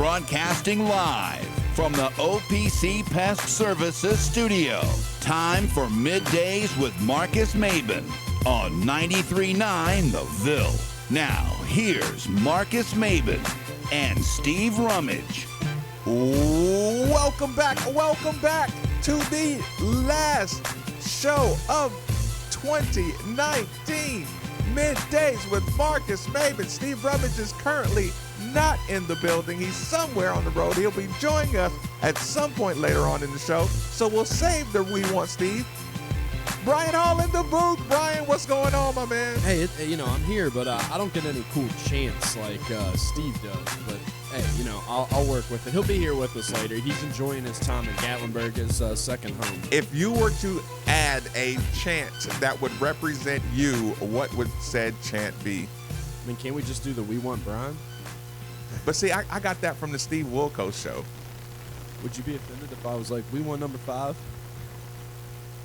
broadcasting live from the OPC Pest Services studio. Time for Middays with Marcus Maben on 93.9 The Ville. Now, here's Marcus Maben and Steve Rummage. Welcome back to the last show of 2019. Middays with Marcus Maben. Steve Rummage is currently not in the building. He's somewhere on the road. He'll be joining us at some point later on in the show. So we'll save the We Want Steve. Brian Hall in the booth. Brian, what's going on, my man? Hey, I'm here, but I don't get any cool chants like Steve does. But hey, I'll work with it. He'll be here with us later. He's enjoying his time in Gatlinburg, his second home. If you were to add a chant that would represent you, what would said chant be? I mean, can't we just do the We Want Brian? But see, I got that from the Steve Wilkos show. Would you be offended if I was like, we want number 5?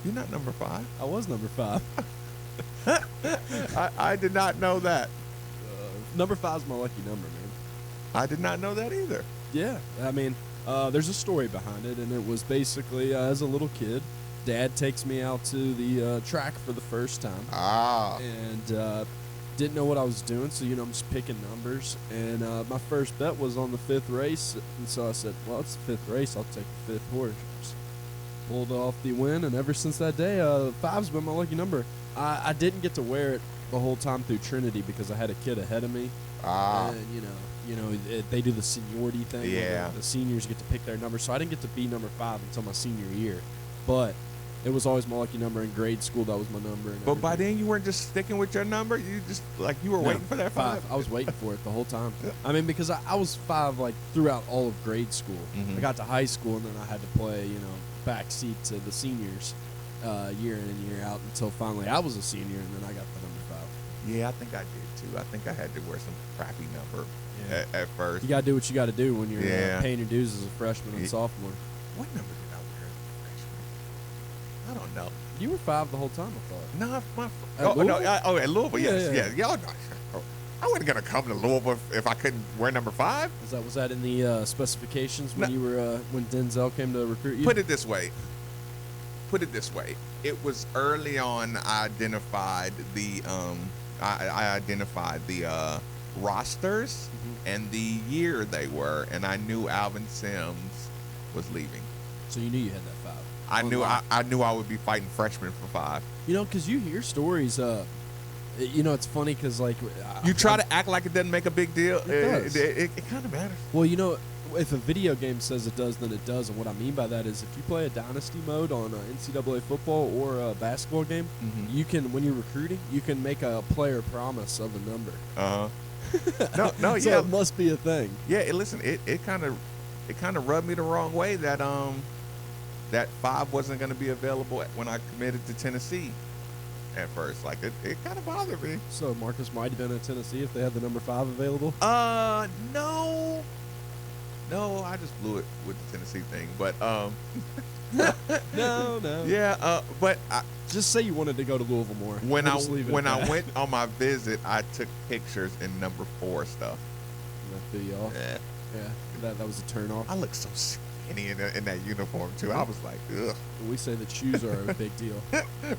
You're not number 5. I was number 5. I did not know that. Number 5's my lucky number, man. I did not know that either. Yeah, I mean, there's a story behind it, and it was basically as a little kid, Dad takes me out to the track for the first time. And didn't know what I was doing, so, I'm just picking numbers. And my first bet was on the 5th race, and so I said, well, it's the 5th race, I'll take the 5th horse. Pulled off the win, and ever since that day, 5's been my lucky number. I didn't get to wear it the whole time through Trinity because I had a kid ahead of me. And, they do the seniority thing. Yeah. The seniors get to pick their number, so I didn't get to be number 5 until my senior year. But it was always my lucky number in grade school. That was my number. But by then, you weren't just sticking with your number? You just, you were waiting for that 5? I was waiting for it the whole time. I mean, because I was 5, throughout all of grade school. Mm-hmm. I got to high school, and then I had to play, back seat to the seniors year in and year out until finally I was a senior, and then I got the number 5. Yeah, I think I did, too. I think I had to wear some crappy number at first. You got to do what you got to do when you're paying your dues as a freshman and sophomore. What number did I wear as a freshman? I don't know. You were 5 the whole time, I thought. No, at Louisville, yes. Yeah. Y'all know. I wasn't going to come to Louisville if I couldn't wear number 5. Was that in the specifications when you were when Denzel came to recruit you? Put it this way. It was early on. I identified the rosters and the year they were, and I knew Alvin Sims was leaving. So you knew you had that 5. I knew I would be fighting freshmen for 5. Because you hear stories. It's funny because you try to act like it doesn't make a big deal. It kind of matters. Well, if a video game says it does, then it does. And what I mean by that is if you play a dynasty mode on NCAA football or a basketball game, you can, when you're recruiting, you can make a player promise of a number. No, so it must be a thing. Yeah, listen, it kind of rubbed me the wrong way that that 5 wasn't going to be available when I committed to Tennessee. At first, it kind of bothered me. So Marcus might have been in Tennessee if they had the number 5 available. No, I just blew it with the Tennessee thing. But no. Yeah, but just say you wanted to go to Louisville more. When I went on my visit, I took pictures in number 4 stuff. That threw you off. Yeah. That was a turn off. I looked so skinny in that uniform too. I was like, ugh. We say that shoes are a big deal.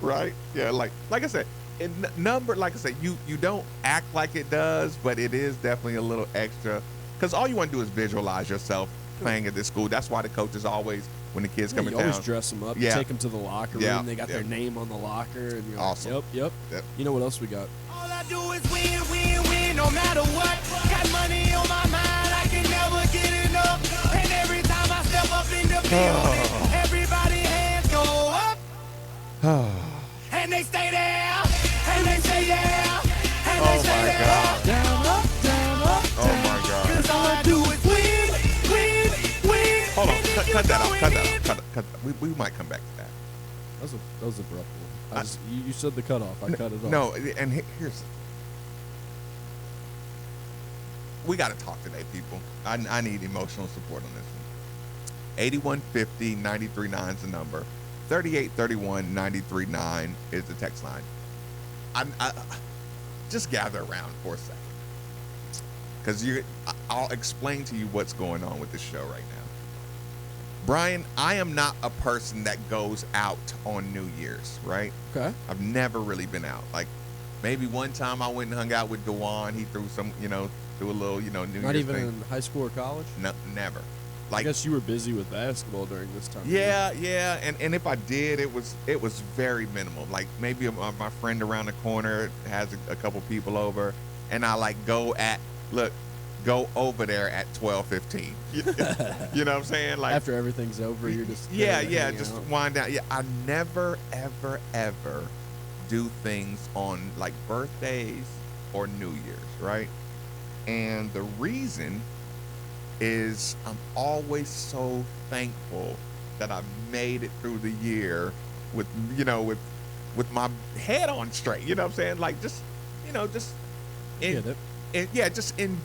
Right? Yeah, like I said, in number, like I said, you don't act like it does, but it is definitely a little extra. Because all you want to do is visualize yourself playing at this school. That's why the coaches always, when the kids coming down, you always dress them up. You take them to the locker room. They got their name on the locker. And you're awesome. Like, yep. You know what else we got? All I do is win, no matter what. Got money on my mind, I can never get enough. And every time I step up in the building, everybody hands go up. And they stay there, and they say yeah, and they say there. Down, up, oh my God. Cause all I do is win. Hold on, cut that out. Cut that. We might come back to that. That was abrupt one. You said the cutoff. I cut it off. No, and here's. We got to talk today, people. I need emotional support on this one. 8150-939 is the number. 3831-939 is the text line. I just gather around for a second. because I'll explain to you what's going on with the show right now. Brian, I am not a person that goes out on New Year's, right? Okay. I've never really been out. Like, maybe one time I went and hung out with Dewan. He threw some, threw a little, New Year's Not even thing. in high school or college? No, never. I guess you were busy with basketball during this time. Yeah. And if I did, it was very minimal. Like, maybe my friend around the corner has a couple people over, and I go over there at 12:15. You know what I'm saying? Like, after everything's over, you're just just wind down. Yeah, I never ever do things on like birthdays or New Year's, right? And the reason is I'm always so thankful that I made it through the year with my head on straight. You know what I'm saying? Like, just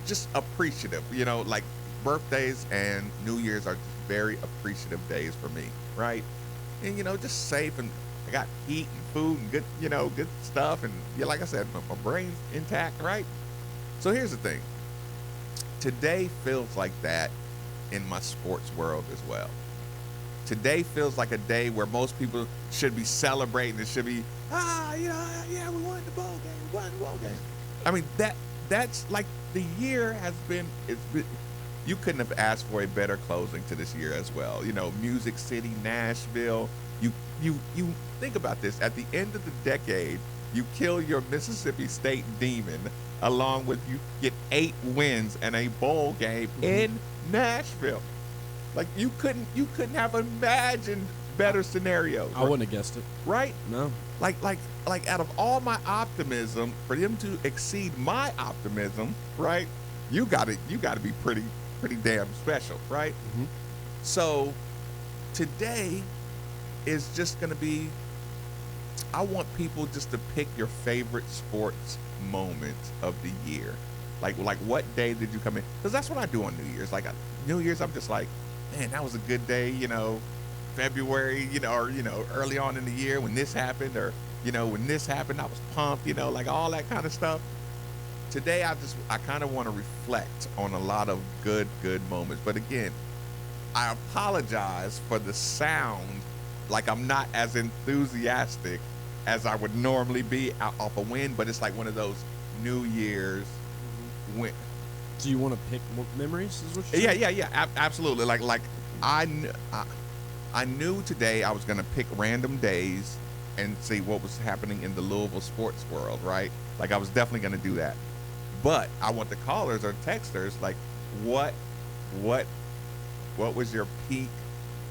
just appreciative. Like, birthdays and New Year's are just very appreciative days for me, right? And just safe, and I got heat and food and good stuff, and like I said, my brain's intact, right? So here's the thing. Today feels like that in my sports world as well. Today feels like a day where most people should be celebrating. It should be, we won the bowl game. I mean, that's like the year has been, you couldn't have asked for a better closing to this year as well. Music City, Nashville. You think about this. At the end of the decade, you kill your Mississippi State demon, along with you get 8 wins and a bowl game in Nashville. Like, you couldn't have imagined better scenarios. I wouldn't have guessed it. Right? No. Like out of all my optimism, for them to exceed my optimism, right? You got to be pretty damn special, right? Mm-hmm. So today is just going to be, I want people just to pick your favorite sports moment of the year. Like what day did you come in? Because that's what I do on New Year's. Like, New Year's, I'm just like, man, that was a good day, February, or, early on in the year when this happened, or, when this happened, I was pumped, like all that kind of stuff. Today, I kind of want to reflect on a lot of good moments. But again, I apologize for the sound. Like, I'm not as enthusiastic as I would normally be off a win, but it's like one of those New Year's win. Do you want to pick more memories? Is what you're saying? Yeah, absolutely. Like I knew today I was gonna pick random days and see what was happening in the Louisville sports world, right? Like, I was definitely gonna do that. But I want the callers or texters, like, what was your peak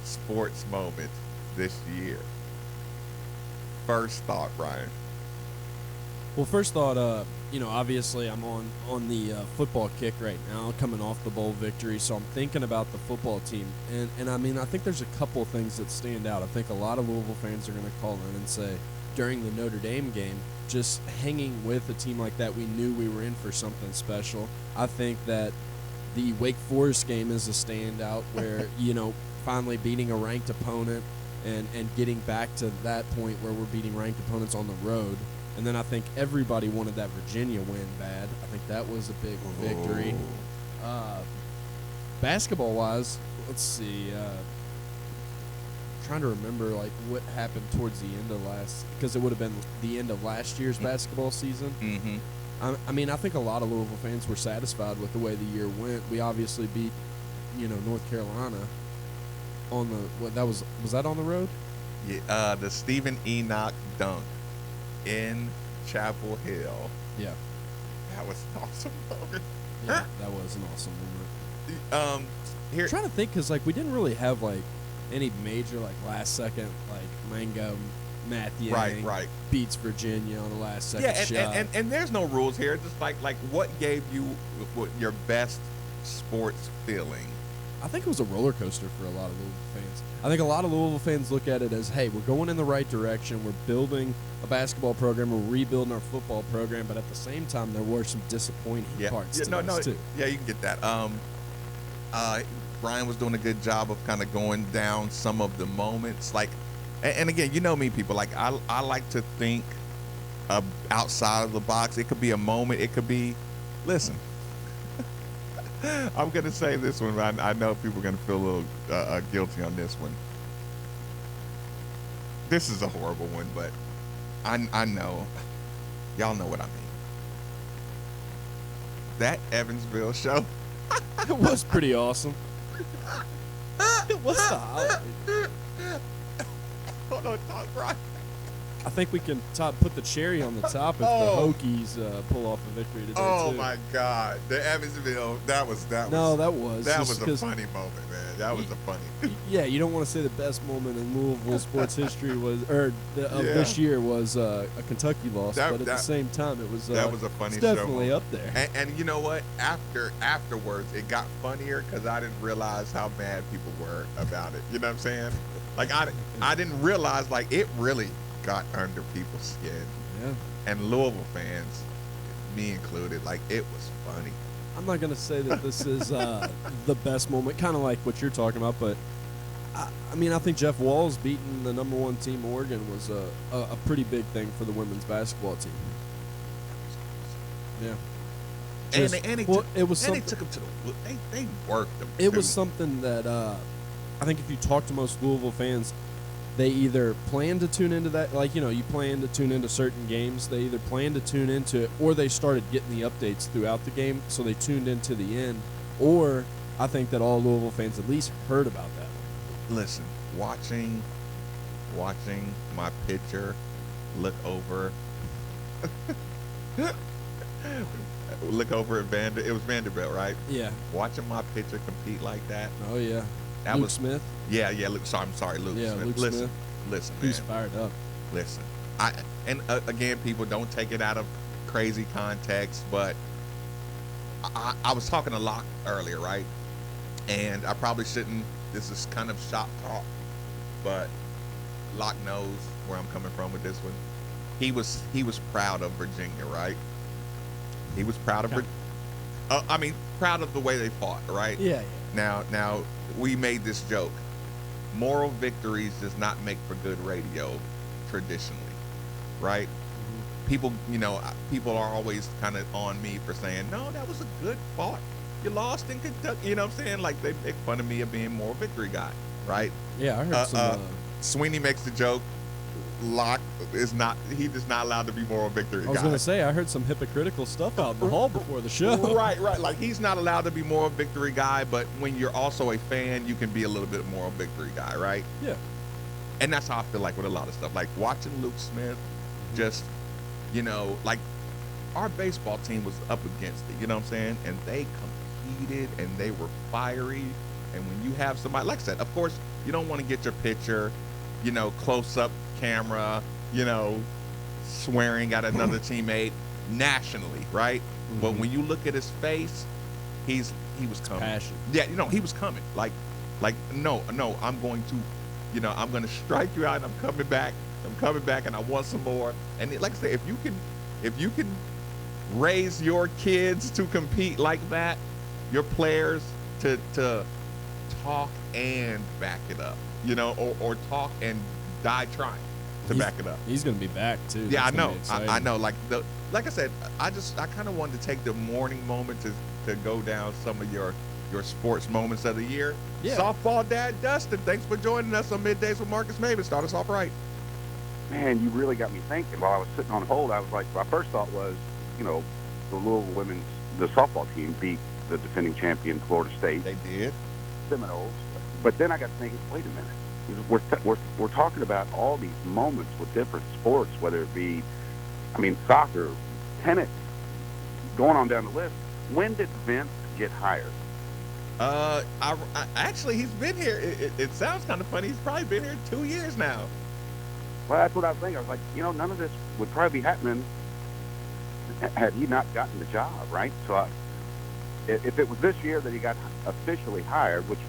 sports moment this year? First thought, Brian. Well, first thought, obviously I'm on the football kick right now, coming off the bowl victory, so I'm thinking about the football team. And I mean, I think there's a couple things that stand out. I think a lot of Louisville fans are going to call in and say, during the Notre Dame game, just hanging with a team like that, we knew we were in for something special. I think that the Wake Forest game is a standout where, finally beating a ranked opponent and getting back to that point where we're beating ranked opponents on the road. And then I think everybody wanted that Virginia win bad. I think that was a big victory. Basketball-wise, let's see. Trying to remember like what happened towards the end of because it would have been the end of last year's basketball season. Mm-hmm. I mean, I think a lot of Louisville fans were satisfied with the way the year went. We obviously beat, North Carolina on the was that on the road? Yeah, the Stephen Enoch dunk in Chapel Hill. Yeah, that was an awesome moment. Yeah, that was an awesome moment. Here, I'm trying to think, because like we didn't really have like any major like last second like Mango Matthew right beats Virginia on the last second shot. And there's no rules here. Just like what gave you your best sports feeling? I think it was a roller coaster for a lot of Louisville fans. I think a lot of Louisville fans look at it as, hey, we're going in the right direction. We're building a basketball program. We're rebuilding our football program. But at the same time, there were some disappointing parts to this, too. Yeah, you can get that. Brian was doing a good job of kind of going down some of the moments. Like, and again, you know me, people. Like, I like to think outside of the box. It could be a moment. It could be, listen, I'm going to say this one, but I know people are going to feel a little guilty on this one. This is a horrible one, but I know. Y'all know what I mean. That Evansville show. It was pretty awesome. It was the highlight. Hold on, talk right. I think we can put the cherry on the top if the Hokies pull off a victory today, Oh too. my God, the Evansville. That was. No, that was a funny moment, man. That was a funny. Yeah, you don't want to say the best moment in Louisville sports history was, this year was a Kentucky loss, but at the same time, it was. That was a funny it's definitely show. up there. And you know what? Afterwards, it got funnier because I didn't realize how mad people were about it. You know what I'm saying? Like I didn't realize like it really got under people's skin. Yeah. And Louisville fans, me included, like it was funny. I'm not going to say that this is the best moment, kind of like what you're talking about, but I mean, I think Jeff Walls beating the number 1 team, Oregon, was a pretty big thing for the women's basketball team. Yeah. And they took them to they worked them. It was something that I think if you talk to most Louisville fans, they either plan to tune into that, like, you plan to tune into certain games. They either plan to tune into it, or they started getting the updates throughout the game, so they tuned into the end. Or I think that all Louisville fans at least heard about that. Listen, watching my picture look over at it was Vanderbilt, right? Yeah. Watching my picture compete like that. Oh, yeah. That Luke was Smith. Yeah, Luke. I'm sorry, Luke Smith. Luke listen, Smith. Listen, man. He's fired up. Listen, again, people don't take it out of crazy context, but I was talking to Locke earlier, right? And I probably shouldn't. This is kind of shop talk, but Locke knows where I'm coming from with this one. He was proud of Virginia, right? He was proud of proud of the way they fought, right? Yeah. Now we made this joke. Moral victories does not make for good radio, traditionally, right? People are always kind of on me for saying, no, that was a good fight. You lost in Kentucky. You know what I'm saying? Like, they make fun of me of being moral victory guy, right? Yeah, I heard some. Sweeney makes the joke. Locke is not allowed to be moral victory guy. I was going to say, I heard some hypocritical stuff out in the hall before the show. Right. Like, he's not allowed to be moral victory guy, but when you're also a fan, you can be a little bit moral victory guy, right? Yeah. And that's how I feel like with a lot of stuff. Like, watching Luke Smith just, like, our baseball team was up against it, you know what I'm saying? And they competed, and they were fiery. And when you have somebody, like I said, of course, you don't want to get your picture, close-up camera, swearing at another teammate nationally, right? Mm-hmm. But when you look at his face, he was coming. Passion. Yeah, he was coming. Like, no, I'm going to, I'm going to strike you out, and I'm coming back, and I want some more. And like I say, if you can raise your kids to compete like that, your players to talk and back it up, or talk and die trying to back it up. He's going to be back too. Yeah, I know. I know. Like I said, I kind of wanted to take the morning moment to go down some of your sports moments of the year. Yeah. Softball dad Dustin, thanks for joining us on Middays with Marcus Maven. Start us off right. Man, you really got me thinking. While I was sitting on hold, I was like, my first thought was, the Louisville women's softball team beat the defending champion Florida State. They did. Seminoles. But then I got thinking, wait a minute. We're talking about all these moments with different sports, whether it be, soccer, tennis, going on down the list. When did Vince get hired? Actually, he's been here. It sounds kind of funny. He's probably been here 2 years now. Well, that's what I was thinking. I was like, none of this would probably be happening had he not gotten the job, right? So if it was this year that he got officially hired, which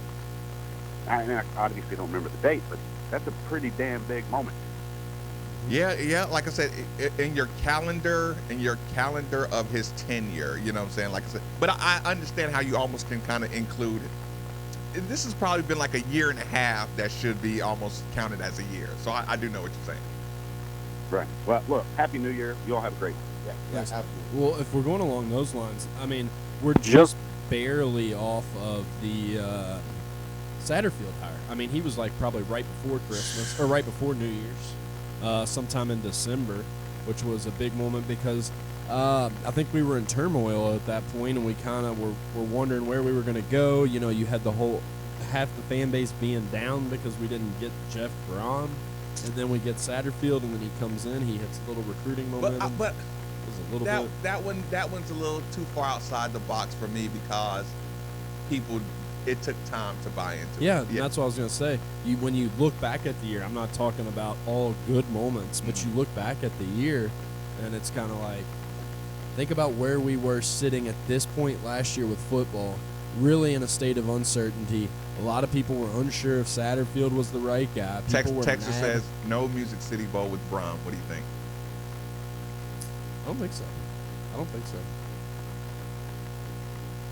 I obviously don't remember the date, but that's a pretty damn big moment. Yeah. Like I said, in your calendar of his tenure, you know what I'm saying? Like I said, but I understand how you almost can kind of include it. This has probably been like a year and a half that should be almost counted as a year. So I do know what you're saying. Right. Well, look, Happy New Year. You all have a great one. Yeah, absolutely. Well, if we're going along those lines, we're just barely off of the Satterfield hire. I mean, he was like probably right before Christmas or right before New Year's, sometime in December, which was a big moment because I think we were in turmoil at that point, and we kind of were wondering where we were going to go. You know, you had the whole half the fan base being down because we didn't get Jeff Braun, and then we get Satterfield, and then he comes in, he hits a little recruiting momentum. But a little bit. that one's a little too far outside the box for me because it took time to buy into. Yeah, that's what I was going to say. When you look back at the year, I'm not talking about all good moments, but you look back at the year, and it's kind of like, think about where we were sitting at this point last year with football, really in a state of uncertainty. A lot of people were unsure if Satterfield was the right guy. Texas says no Music City Bowl with Braun. What do you think? I don't think so.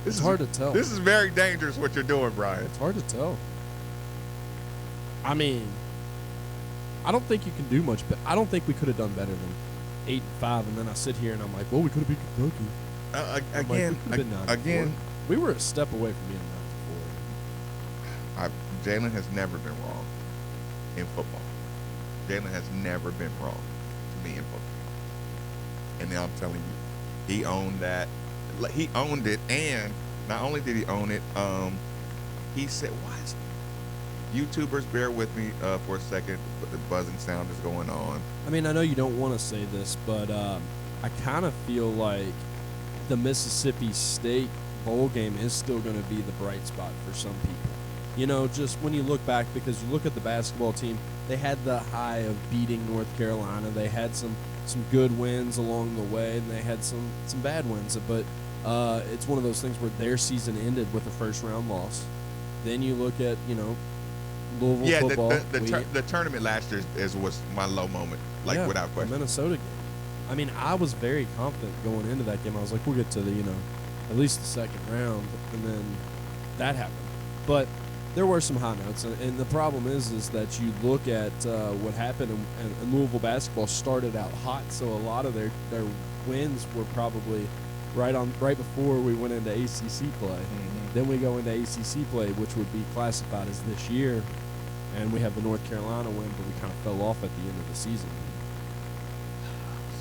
It's hard to tell. This is very dangerous what you're doing, Brian. It's hard to tell. I mean, I don't think you can do much, but I don't think we could have done better than 8-5. And then I sit here and I'm like, well, we could have beat Kentucky. Again, we were a step away from being 9-4. Jalen has never been wrong in football. Jalen has never been wrong to me in football. And now I'm telling you, he owned that. He owned it, and not only did he own it, he said, "Why is YouTubers, bear with me for a second, but the buzzing sound is going on." I mean, I know you don't want to say this, but I kind of feel like the Mississippi State bowl game is still going to be the bright spot for some people. You know, just when you look back, because you look at the basketball team, they had the high of beating North Carolina. They had some good wins along the way, and they had some bad wins. But it's one of those things where their season ended with a first-round loss. Then you look at, Louisville football. The tournament last year was my low moment, without question. The Minnesota game. I mean, I was very confident going into that game. I was like, we'll get to the, at least the second round, and then that happened. But there were some high notes, and the problem is that you look at what happened, and Louisville basketball started out hot, so a lot of their wins were probably right before we went into ACC play. Mm-hmm. Then we go into ACC play, which would be classified as this year, and we have the North Carolina win, but we kind of fell off at the end of the season.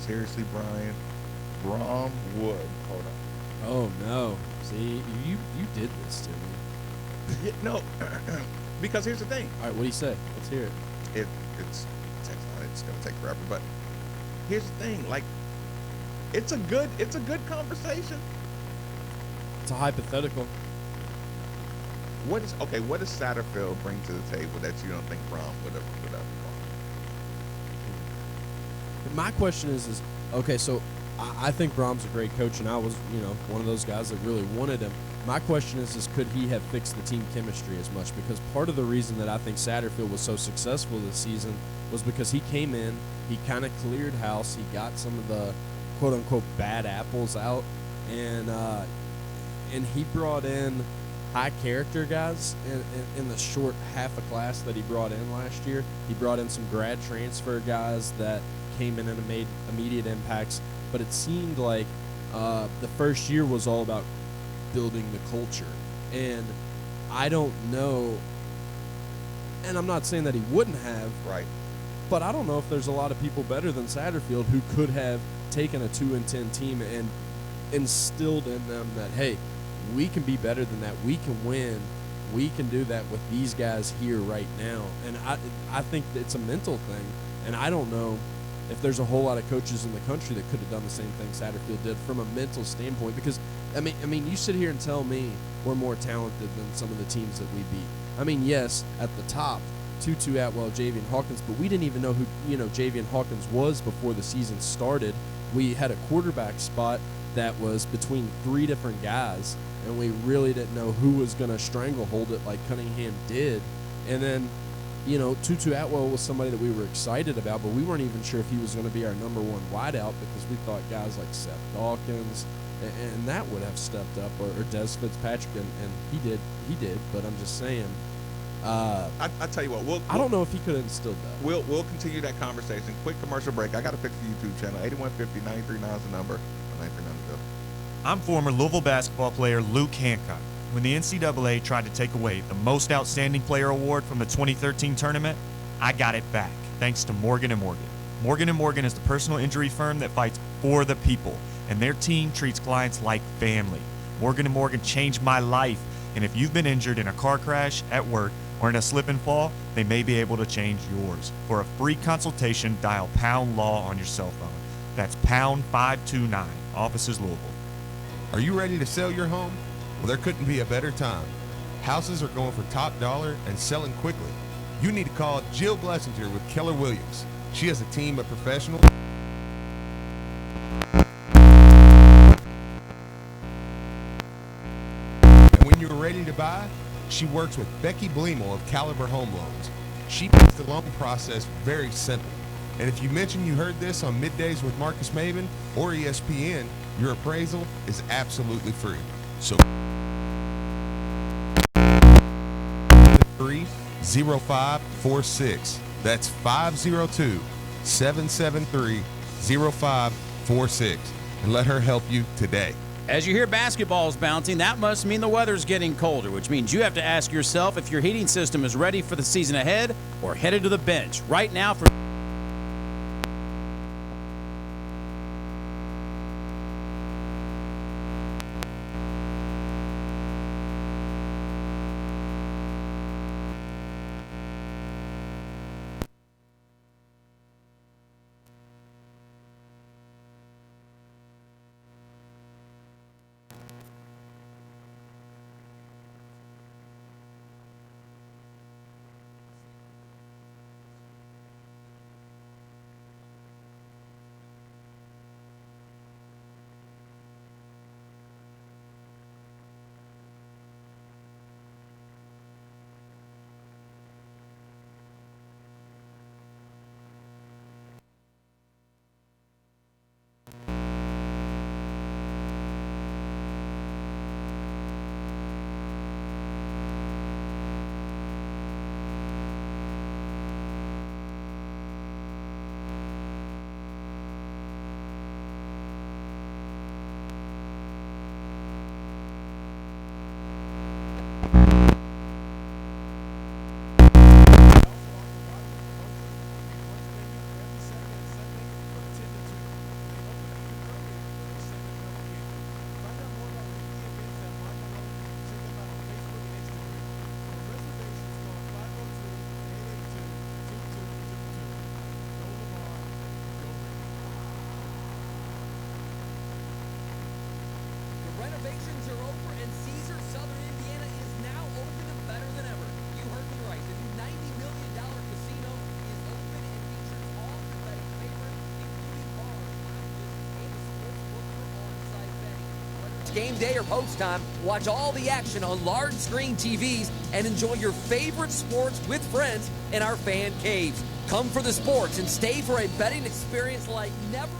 Seriously, Brian? Brom Wood. Hold on. Oh, no. See, you did this to me. Yeah, no, because here's the thing. All right, what do you say? Let's hear it. It's going to take forever, but here's the thing. Like, it's a good conversation. It's a hypothetical. What does Satterfield bring to the table that you don't think Brom would have brought? My question is okay, so I think Brom's a great coach, and I was, one of those guys that really wanted him. My question is could he have fixed the team chemistry as much? Because part of the reason that I think Satterfield was so successful this season was because he came in, he kind of cleared house, he got some of the quote-unquote bad apples out, and he brought in high-character guys in the short half a class that he brought in last year. He brought in some grad transfer guys that came in and made immediate impacts, but it seemed like the first year was all about building the culture. And I don't know, and I'm not saying that he wouldn't have, right, but I don't know if there's a lot of people better than Satterfield who could have taken a 2-10 team and instilled in them that, hey, we can be better than that, we can win, we can do that with these guys here right now. And I think it's a mental thing, and I don't know if there's a whole lot of coaches in the country that could have done the same thing Satterfield did from a mental standpoint. Because, I mean, you sit here and tell me we're more talented than some of the teams that we beat. I mean, yes, at the top, Tutu Atwell, Javian Hawkins, but we didn't even know who, Javian Hawkins was before the season started. We had a quarterback spot that was between 3 different guys, and we really didn't know who was going to stranglehold it like Cunningham did. And then, Tutu Atwell was somebody that we were excited about, but we weren't even sure if he was going to be our number one wideout because we thought guys like Seth Dawkins and that would have stepped up, or Des Fitzpatrick, and he did, but I'm just saying. I tell you what, I don't know if he could have instilled that. We'll continue that conversation. Quick commercial break. I got to fix the YouTube channel. 8150 939 is the number. 939 is the I'm former Louisville basketball player Luke Hancock. When the NCAA tried to take away the Most Outstanding Player award from the 2013 tournament, I got it back, thanks to Morgan & Morgan. Morgan & Morgan is the personal injury firm that fights for the people, and their team treats clients like family. Morgan & Morgan changed my life, and if you've been injured in a car crash, at work, or in a slip and fall, they may be able to change yours. For a free consultation, dial # law on your cell phone. That's # 529, offices Louisville. Are you ready to sell your home? Well, there couldn't be a better time. Houses are going for top dollar and selling quickly. You need to call Jill Blessinger with Keller Williams. She has a team of professionals. And when you're ready to buy, she works with Becky Bleemel of Caliber Home Loans. She makes the loan process very simple. And if you mention you heard this on Middays with Marcus Maven or ESPN, your appraisal is absolutely free. So 0546. That's 502-773-0546. And let her help you today. As you hear basketballs bouncing, that must mean the weather's getting colder, which means you have to ask yourself if your heating system is ready for the season ahead or headed to the bench. Right now for Renovations are over and Caesar Southern Indiana is now open and better than ever. You heard me right. The new $90 million casino is open and features all your betting favorites, including bars, lounges, and a sportsbook for on-site betting. Whether it's game day or post time, watch all the action on large screen TVs and enjoy your favorite sports with friends in our fan caves. Come for the sports and stay for a betting experience like never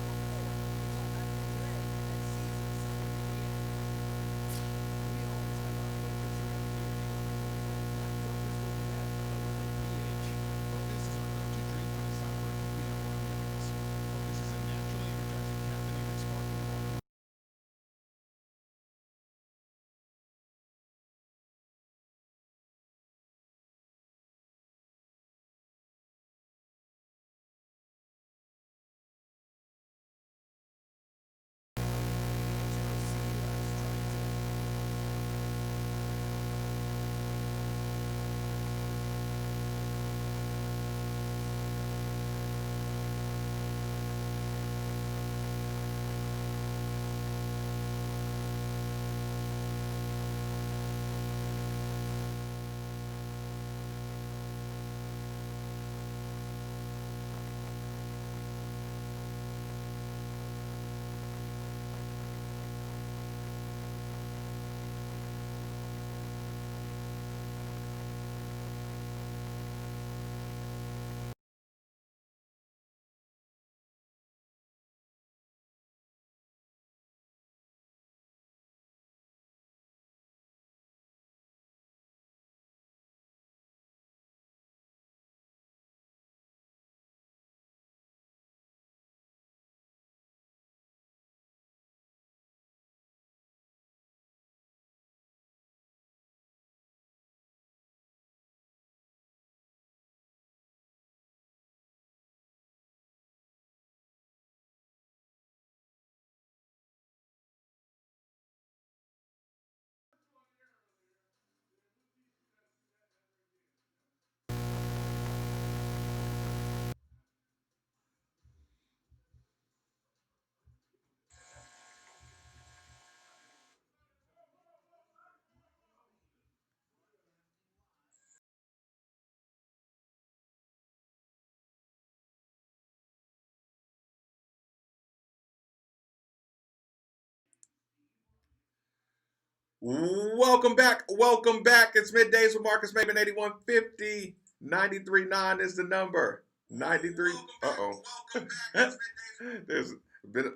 Welcome back. Welcome back. It's Middays with Marcus Maven, 8150. 93.9 is the number. 93. Uh-oh. There's a bit of...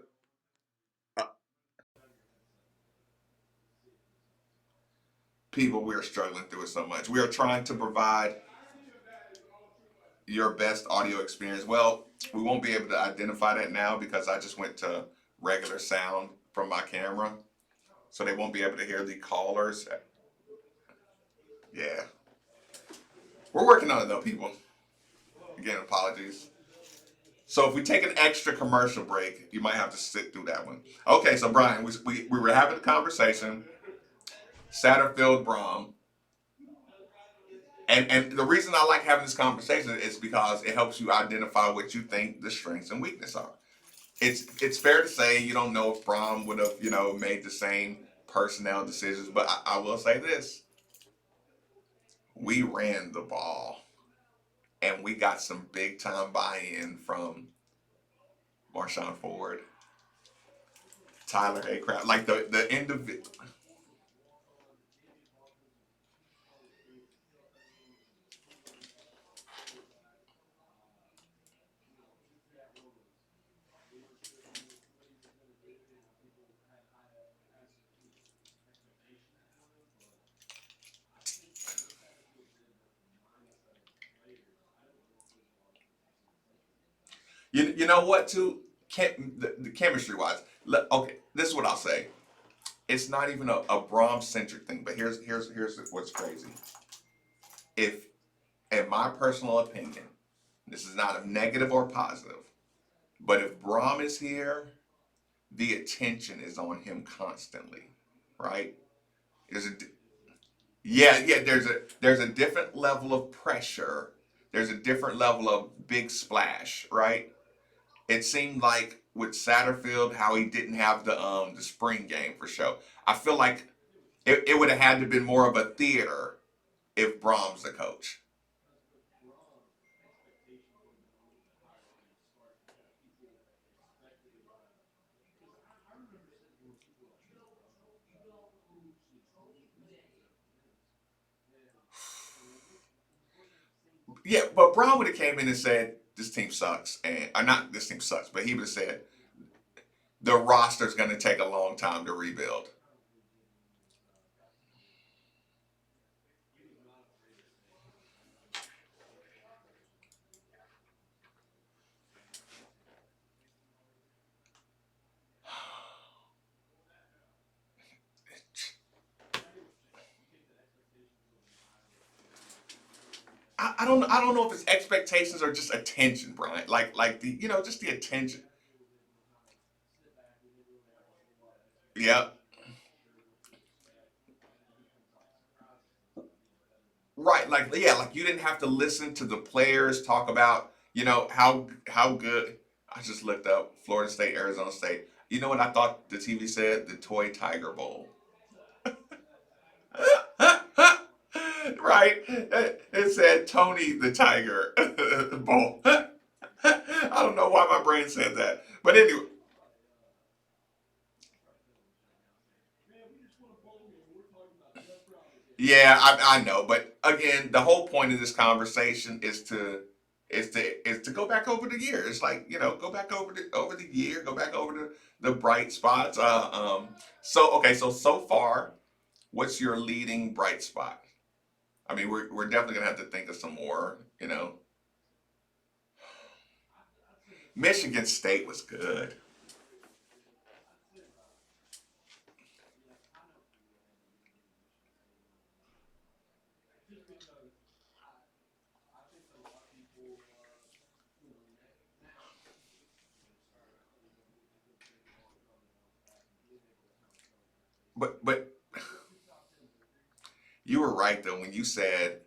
People, we are struggling through it so much. We are trying to provide your best audio experience. Well, we won't be able to identify that now because I just went to regular sound from my camera. So they won't be able to hear the callers. Yeah. We're working on it though, people. Again, apologies. So if we take an extra commercial break, you might have to sit through that one. Okay, so Brian, we were having a conversation, Satterfield Brom. And the reason I like having this conversation is because it helps you identify what you think the strengths and weaknesses are. It's fair to say you don't know if Brom would have, made the same personnel decisions, but I will say this. We ran the ball and we got some big time buy-in from Marshawn Ford, Tyler Haycraft, like the individual. You know what too? The chemistry wise, okay. This is what I'll say. It's not even a Brom centric thing, but here's what's crazy. If, in my personal opinion, this is not a negative or positive, but if Brom is here, the attention is on him constantly, right? There's a yeah. There's a different level of pressure. There's a different level of big splash, right? It seemed like with Satterfield how he didn't have the spring game for show. I feel like it would have had to been more of a theater if Brom's the coach. Yeah, but Brom would have came in and said this team sucks, and or not this team sucks, but he would have said the roster's going to take a long time to rebuild. I don't know if it's expectations or just attention, Brian. Like the just the attention. Yeah. Right, like yeah, like you didn't have to listen to the players talk about, how good. I just looked up Florida State, Arizona State. You know what I thought the TV said? The Toy Tiger Bowl. Right? It said Tony the Tiger Bowl. I don't know why my brain said that. But anyway, yeah, I know, but again, the whole point of this conversation is to go back over the year. It's like go back over the year, go back over the bright spots. So okay, so far, what's your leading bright spot? I mean, we're definitely gonna have to think of some more. Michigan State was good, but you were right though when you said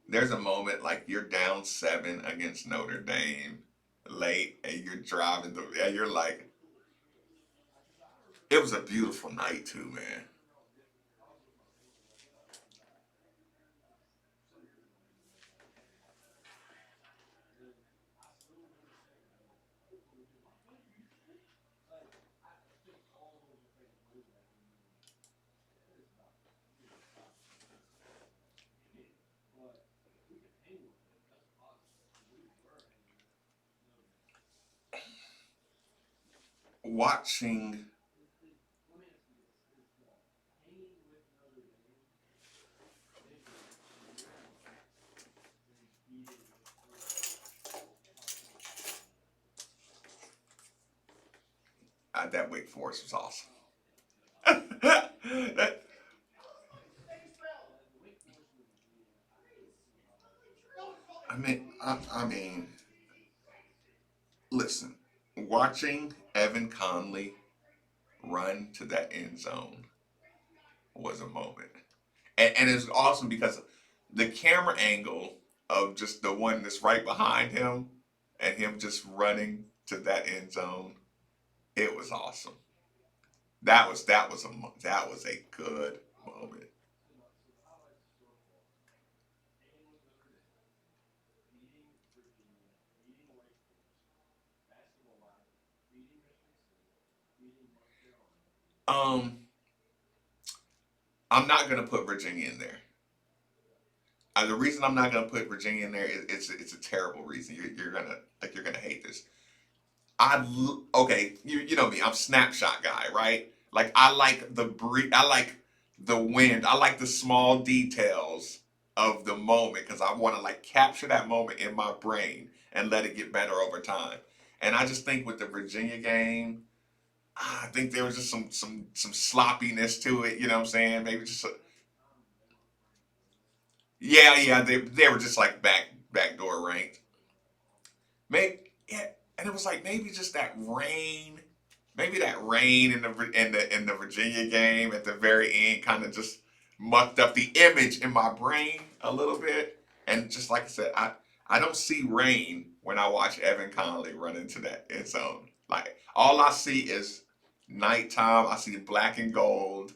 there's a moment like you're down 7 against Notre Dame late and you're driving and you're like, it was a beautiful night too, man. watching. That Wake Forest was awesome. That- I mean, listen, watching Evan Conley run to that end zone was a moment. And it's awesome because the camera angle of just the one that's right behind him and him just running to that end zone, it was awesome. That was a good moment. Um, I'm not gonna put Virginia in there. The reason I'm not gonna put Virginia in there is it's a terrible reason. You're gonna hate this. Okay, you know me. I'm snapshot guy, right? Like I like I like the wind. I like the small details of the moment because I want to like capture that moment in my brain and let it get better over time. And I just think with the Virginia game, I think there was just some sloppiness to it. You know what I'm saying? Maybe just yeah. They were just like backdoor ranked. Maybe yeah, and it was like maybe just that rain, maybe that rain in the Virginia game at the very end kind of just mucked up the image in my brain a little bit. And just like I said, I don't see rain when I watch Evan Conley run into that end zone. Like all I see is nighttime. I see black and gold.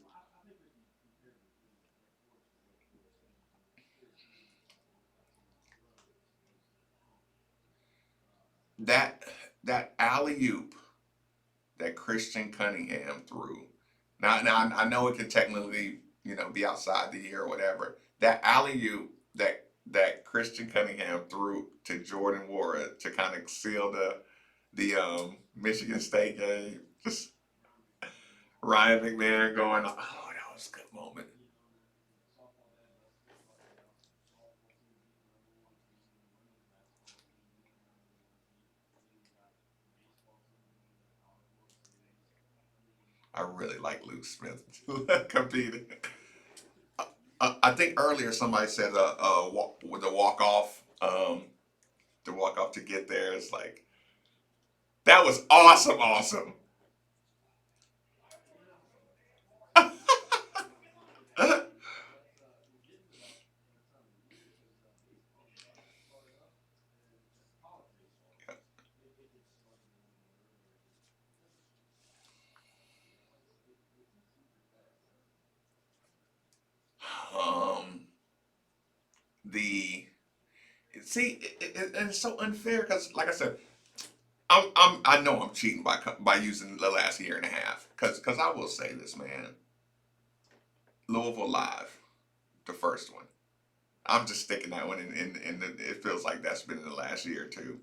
That that alley oop that Christian Cunningham threw. Now I know it can technically, be outside the year or whatever. That alley oop that Christian Cunningham threw to Jordan Ward to kind of seal the Michigan State game. Just Ryan McMahon going, oh, that was a good moment. I really like Luke Smith competing. I think earlier somebody said with the walk off to get there. It's like that was awesome. um, the see, and it's so unfair because, like I said, I know I'm cheating by using the last year and a half because I will say this, man, Louisville Live, the first one. I'm just sticking that one it feels like that's been in the last year or two.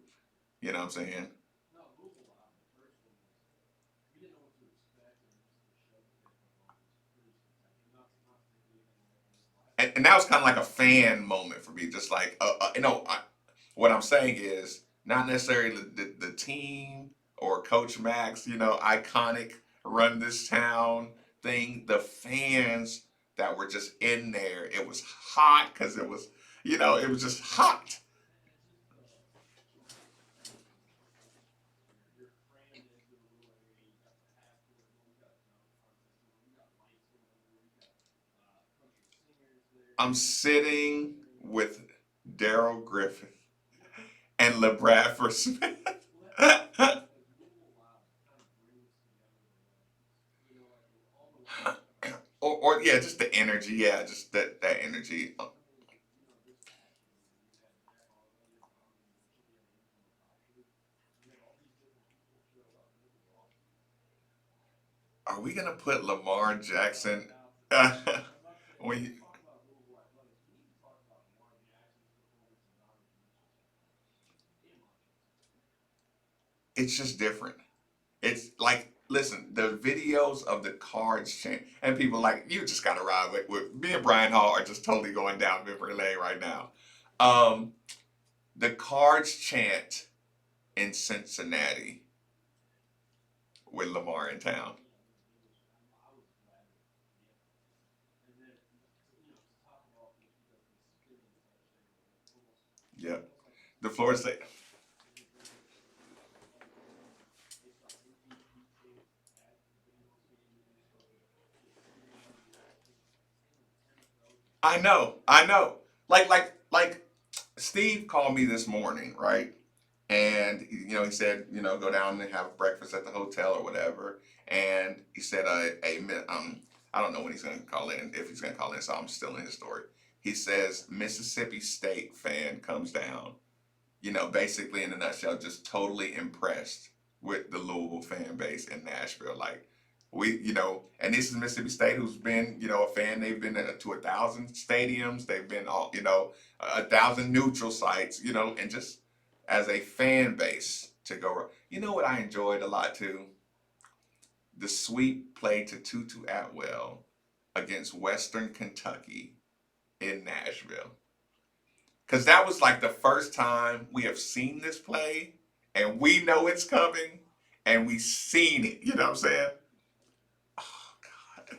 You know what I'm saying? And that was kind of like a fan moment for me. Just like, what I'm saying is not necessarily the team or Coach Max, iconic run this town thing. The fans that were just in there, it was hot because it was just hot. I'm sitting with Daryl Griffin and LeBradford Smith. Or yeah, just the energy. Yeah, just that energy. Are we gonna put Lamar Jackson? when you, it's just different. It's like listen, the videos of the Cards chant, and people like, you just got to ride with me and Brian Hall are just totally going down memory lane right now. The Cards chant in Cincinnati with Lamar in town. Yep. The Florida State. I know. Like Steve called me this morning, right? And he said, go down and have breakfast at the hotel or whatever. And he said, I don't know when he's going to call in, if he's going to call in, so I'm still in his story. He says Mississippi State fan comes down, basically in a nutshell, just totally impressed with the Louisville fan base in Nashville. Like and this is Mississippi State, who's been, a fan. They've been to 1,000 stadiums. They've been all, 1,000 neutral sites, and just as a fan base to go. You know what I enjoyed a lot too? The sweep played to Tutu Atwell against Western Kentucky in Nashville. Because that was like the first time we have seen this play, and we know it's coming, and we've seen it. You know what I'm saying? Oh, God.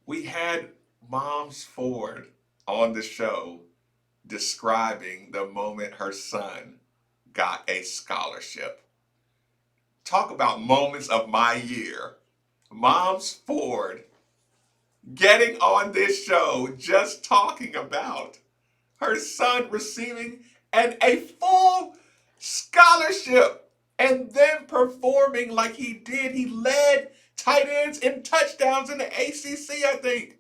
We had Moms Ford on the show describing the moment her son got a scholarship. Talk about moments of my year. Moms Ford getting on this show just talking about her son receiving a full scholarship and then performing like he did. He led tight ends in touchdowns in the ACC, I think.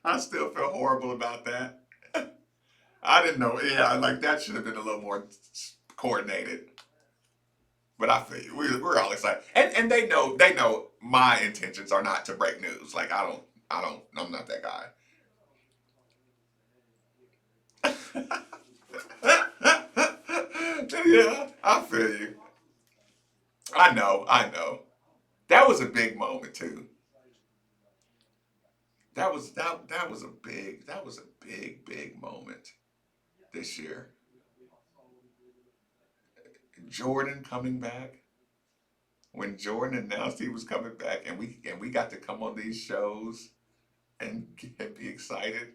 I still feel horrible about that. I didn't know. Yeah, like that should have been a little more coordinated. But I feel you. We're all excited, and they know my intentions are not to break news. Like I'm not that guy. Yeah, I feel you. I know. That was a big moment too. That was a big moment this year. Jordan coming back. When Jordan announced he was coming back, and we got to come on these shows and be excited.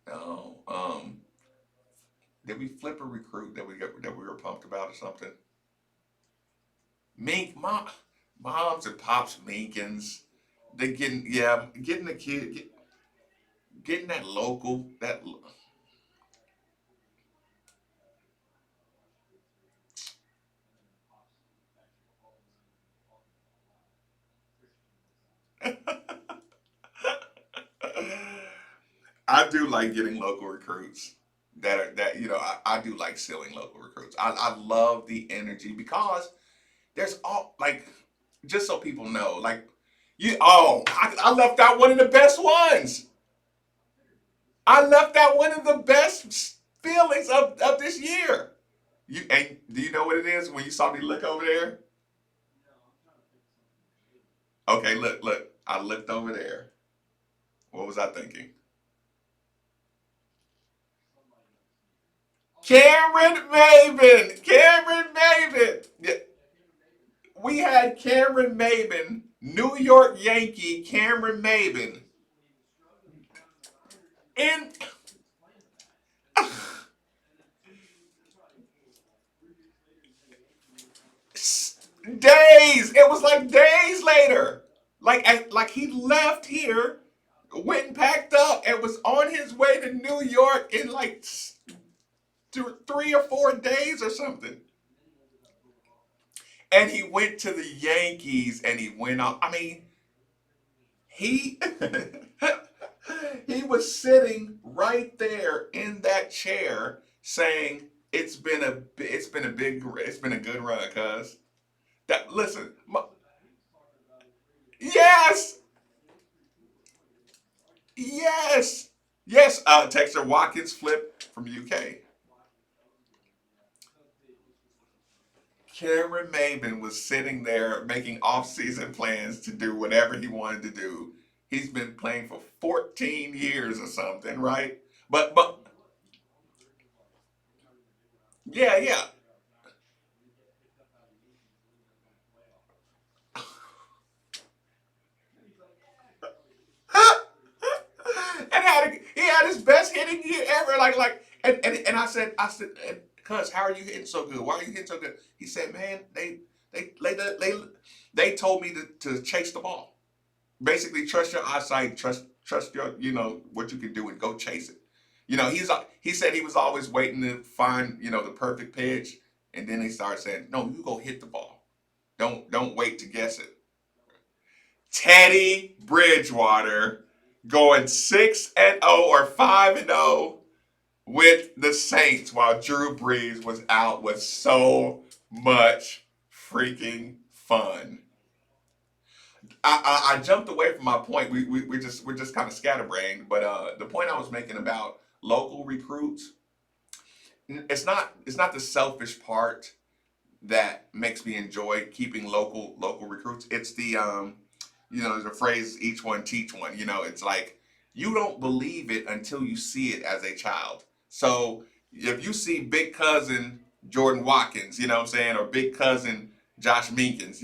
Oh, did we flip a recruit that we were pumped about or something? Moms and pops Minkins. They getting the kid, getting that local that. I do like getting local recruits I do like stealing local recruits. I love the energy because there's all like, just so people know, like I left out one of the best ones. I left out one of the best feelings of this year. Do you know what it is when you saw me look over there? Okay, look. I looked over there. What was I thinking? Cameron Maben. Cameron Maben. Yeah. We had Cameron Maben, New York Yankee Cameron Maben, in days. It was like days later. Like he left here, went and packed up, and was on his way to New York in like 3 or 4 days or something. And he went to the Yankees and he went out. I mean, he he was sitting right there in that chair saying, it's been a good run, cuz. That listen, yes, yes, yes. Texter Watkins flip from UK. Cameron Maben was sitting there making off-season plans to do whatever he wanted to do. He's been playing for 14 years or something, right? But yeah, yeah. He had his best hitting year ever. And I said, cuz, how are you hitting so good? Why are you hitting so good? He said, man, they told me to chase the ball. Basically, trust your eyesight, trust your, what you can do, and go chase it. He said he was always waiting to find, the perfect pitch, and then he started saying, no, you go hit the ball. Don't wait to guess it. Teddy Bridgewater going 6-0 or 5-0 with the Saints while Drew Brees was out was so much freaking fun. I jumped away from my point. We're just kind of scatterbrained, but the point I was making about local recruits, it's not the selfish part that makes me enjoy keeping local recruits. It's the phrase each one teach one. It's like you don't believe it until you see it as a child. So if you see big cousin Jordan Watkins, you know what I'm saying, or big cousin Josh Minkins,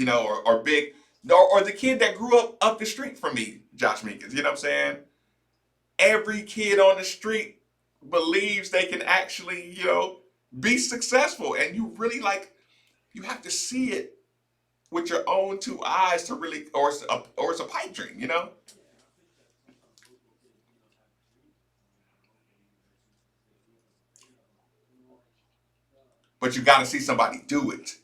or the kid that grew up the street from me, Josh Minkins, you know what I'm saying? Every kid on the street believes they can actually, be successful, and you really you have to see it with your own two eyes to really, or it's a pipe dream. But you got to see somebody do it.